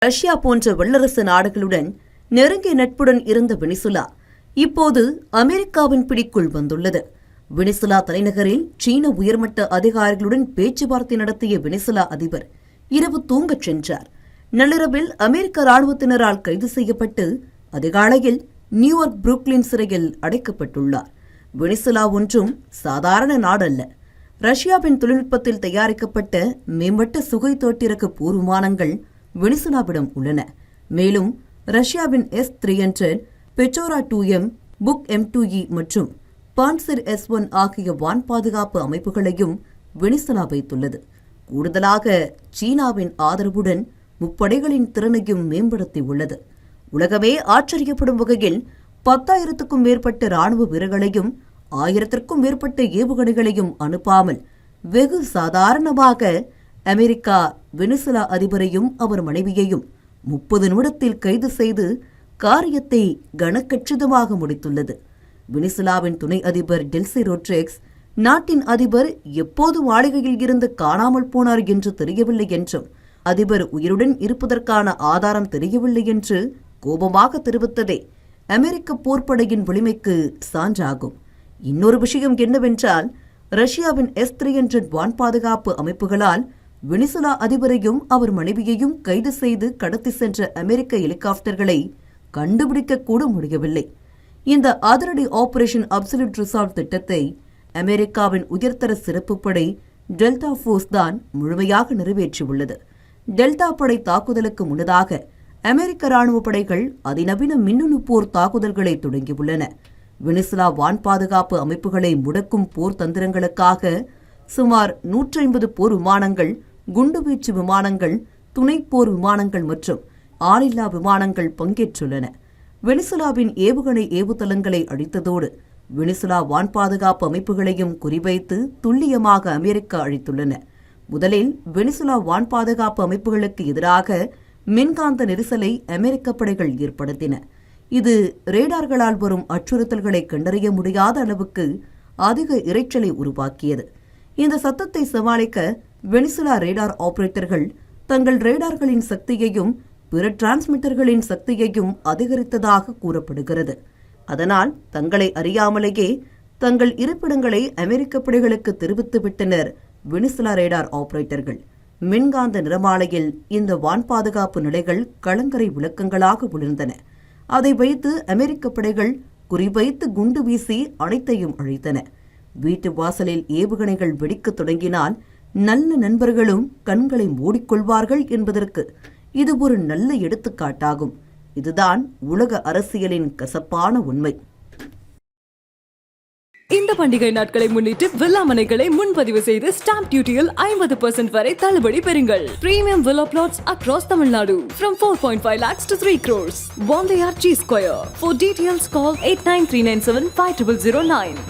Russia போன்ற வல்லரசு நாடுகளுடன் நெருங்கிய நட்புடன் இருந்த வெனிசுலா இப்போது அமெரிக்காவின் பிடிக்குள் வந்துள்ளது. வெனிசுலா தலைநகரில் சீன உயர்மட்ட அதிகாரிகளுடன் பேச்சுவார்த்தை நடத்திய வெனிசுலா அதிபர் இரவு தூங்கச் சென்றார். நள்ளிரவில் அமெரிக்க ராணுவத்தினரால் கைது செய்யப்பட்டு அதிகாலையில் நியூயார்க் புரூக்ளின் சிறையில் அடைக்கப்பட்டுள்ளார். வெனிசுலா ஒன்றும் சாதாரண நாடல்ல. ரஷ்யாவின் தொழில்நுட்பத்தில் தயாரிக்கப்பட்ட மேம்பட்ட சுகை தோட்டிறக்க போர் விமானங்கள் வெனிசுலாவிடம் உள்ளன. மேலும் ரஷ்யாவின் S-300, பெச்சோரா 2M, புக் M2E மற்றும் பான்சர் S-1 ஆகிய வான் பாதுகாப்பு அமைப்புகளையும் வெனிசுலா வைத்துள்ளது. கூடுதலாக சீனாவின் ஆதரவுடன் முப்படைகளின் திறனையும் மேம்படுத்தியுள்ளது. உலகமே ஆச்சரியப்படும் வகையில் 10,000க்கும் மேற்பட்ட ராணுவ வீரர்களையும் 1000க்கும் மேற்பட்ட ஏவுகணைகளையும் அனுப்பாமல் வெகு சாதாரணமாக அமெரிக்கா வெனிசுலா அதிபரையும் அவர் மனைவியையும் 30 நிமிடத்தில் கைது செய்து காரியத்தை கனக்கச்சிதமாக முடித்துள்ளது. வெனிசுலாவின் துணை அதிபர் டெல்சி ரோட்ரிக்ஸ் நாட்டின் அதிபர் எப்போது மாளிகையில் இருந்து காணாமல் போனார் என்று தெரியவில்லை என்றும் அதிபர் உயிருடன் இருப்பதற்கான ஆதாரம் தெரியவில்லை என்று கோபமாக தெரிவித்ததே அமெரிக்க போர்ப்படையின் வலிமைக்கு சான்றாகும். இன்னொரு விஷயம் என்னவென்றால் ரஷ்யாவின் S-300 வான் பாதுகாப்பு அமைப்புகளால் வெனிசுலா அதிபரையும் அவர் மனைவியையும் கைது செய்து கடத்தி சென்ற அமெரிக்க ஹெலிகாப்டர்களை கண்டுபிடிக்க கூட முடியவில்லை. இந்த அதிரடி ஆபரேஷன் அப்சல்யூட் ரிசால்வ் திட்டத்தை அமெரிக்காவின் உயர்தர சிறப்பு படை டெல்டா போர்ஸ் தான் முழுமையாக நிறைவேற்றியுள்ளது. டெல்டா படை தாக்குதலுக்கு முன்னதாக அமெரிக்க ராணுவ படைகள் அதிநவீன மின்னணு போர் தாக்குதல்களை தொடங்கியுள்ளன. வெனிசுலா வான் பாதுகாப்பு அமைப்புகளை முடக்கும் போர் தந்திரங்களுக்காக சுமார் 150 போர் விமானங்கள், குண்டுவீச்சு விமானங்கள், துணைப்போர் விமானங்கள் மற்றும் ஆளில்லா விமானங்கள் பங்கேற்றுள்ளன. வெனிசுலாவின் ஏவுகணை ஏவுதளங்களை அழித்ததோடு வெனிசுலா வான் பாதுகாப்பு அமைப்புகளையும் குறிவைத்து துல்லியமாக அமெரிக்கா அழித்துள்ளன. முதலில் வெனிசுலா வான் பாதுகாப்பு அமைப்புகளுக்கு எதிராக மின்காந்த நெரிசலை அமெரிக்க படைகள் ஏற்படுத்தின. இது ரேடார்களால் வரும் அச்சுறுத்தல்களை கண்டறிய முடியாத அளவுக்கு அதிக இரைச்சலை உருவாக்கியது. இந்த சத்தத்தை சமாளிக்க வெனிசுலா ரேடார் ஆபரேட்டர்கள் தங்கள் ரேடார்களின் சக்தியையும் பிற டிரான்ஸ்மிட்டர்களின் சக்தியையும் அதிகரித்ததாக கூறப்படுகிறது. அதனால் தங்களை அறியாமலேயே தங்கள் இருப்பிடங்களை அமெரிக்க படைகளுக்கு தெரிவித்துவிட்டனர் வெனிசுலா ரேடார் ஆபரேட்டர்கள். மின்காந்த நிறமாலையில் இந்த வான் பாதுகாப்பு நிலைகள் கலங்கரை விளக்கங்களாக விழுந்தன. அதை வைத்து அமெரிக்க படைகள் குறிவைத்து குண்டு வீசி அனைத்தையும் அழித்தன. வீட்டு வாசலில் ஏவுகணைகள் வெடிக்கத் தொடங்கினால் நல்ல நண்பர்களும் கண்களை மூடிக்கொள்வார்கள் என்பதற்கு இது ஒரு நல்ல எடுத்துக்காட்டாகும். இதுதான் உலக அரசியலின் கசப்பான உண்மை. இந்த பண்டிகை நாட்களை முன்னிட்டு வில்லா மனைகளை முன்பதிவு செய்து ஸ்டாம்ப் டியூட்டியில் 50% வரை தள்ளுபடி பெறுங்கள். Premium villa flats across Tamil Nadu from 4.5 lakhs to 3 crores. Bondeyar G Square. For details call 8939750009.